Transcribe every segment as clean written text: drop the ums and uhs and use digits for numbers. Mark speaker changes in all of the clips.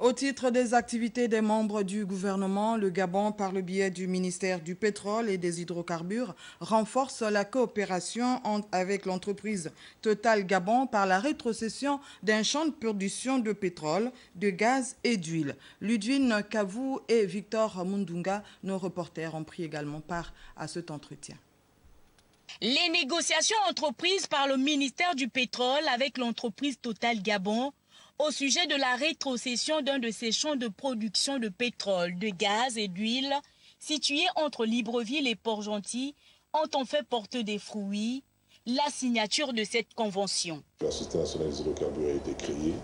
Speaker 1: Au titre des activités des membres du gouvernement, le Gabon, par le biais du ministère du Pétrole et des Hydrocarbures, renforce la coopération avec l'entreprise Total Gabon par la rétrocession d'un champ de production de pétrole, de gaz et d'huile. Ludwine Kavou et Victor Mundunga, nos reporters, ont pris également part à cet entretien.
Speaker 2: Les négociations entreprises par le ministère du Pétrole avec l'entreprise Total Gabon au sujet de la rétrocession d'un de ces champs de production de pétrole, de gaz et d'huile situés entre Libreville et Port-Gentil ont en fait porter des fruits. La signature de cette convention.
Speaker 3: La Société nationale des hydrocarbures a été créée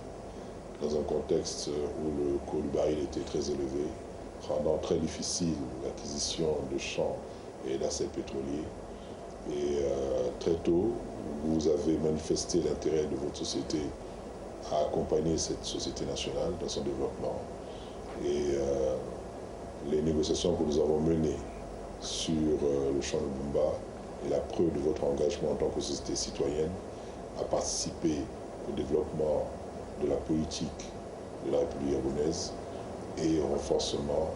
Speaker 3: dans un contexte où le coût du baril était très élevé, rendant très difficile l'acquisition de champs et d'assets pétroliers. Et très tôt, vous avez manifesté l'intérêt de votre société à accompagner cette société nationale dans son développement. Et les négociations que nous avons menées sur le champ de Bumba est la preuve de votre engagement en tant que société citoyenne à participer au développement de la politique de la République gabonaise et au renforcement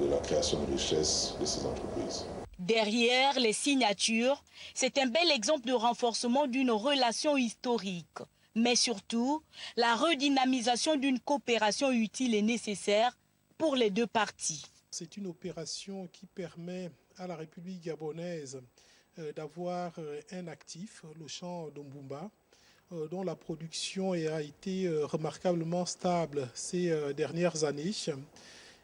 Speaker 3: de la création de richesses de ces entreprises.
Speaker 2: Derrière les signatures, c'est un bel exemple de renforcement d'une relation historique, mais surtout la redynamisation d'une coopération utile et nécessaire pour les deux parties.
Speaker 4: C'est une opération qui permet à la République gabonaise d'avoir un actif, le champ d'Ombumba, dont la production a été remarquablement stable ces dernières années,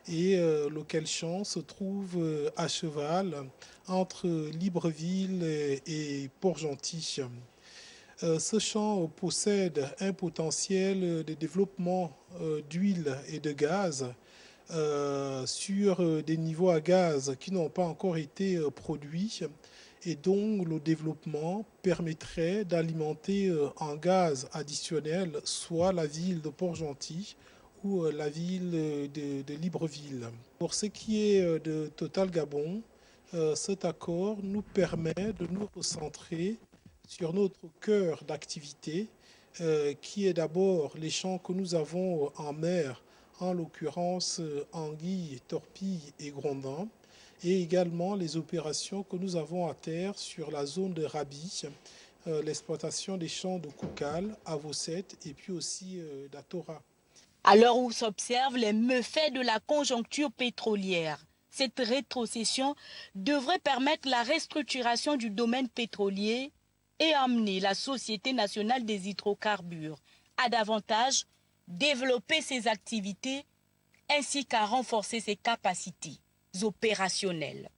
Speaker 4: et lequel champ se trouve à cheval entre Libreville et Port-Gentil. Ce champ possède un potentiel de développement d'huile et de gaz sur des niveaux à gaz qui n'ont pas encore été produits et dont le développement permettrait d'alimenter en gaz additionnel soit la ville de Port-Gentil ou la ville de Libreville. Pour ce qui est de Total Gabon, cet accord nous permet de nous recentrer sur notre cœur d'activité, qui est d'abord les champs que nous avons en mer, en l'occurrence anguilles, torpilles et grondins, et également les opérations que nous avons à terre sur la zone de Rabi, l'exploitation des champs de Koukal, Avoset et puis aussi d'Atora.
Speaker 2: À l'heure où s'observent les méfaits de la conjoncture pétrolière, cette rétrocession devrait permettre la restructuration du domaine pétrolier et amener la Société nationale des hydrocarbures à davantage développer ses activités ainsi qu'à renforcer ses capacités opérationnelles.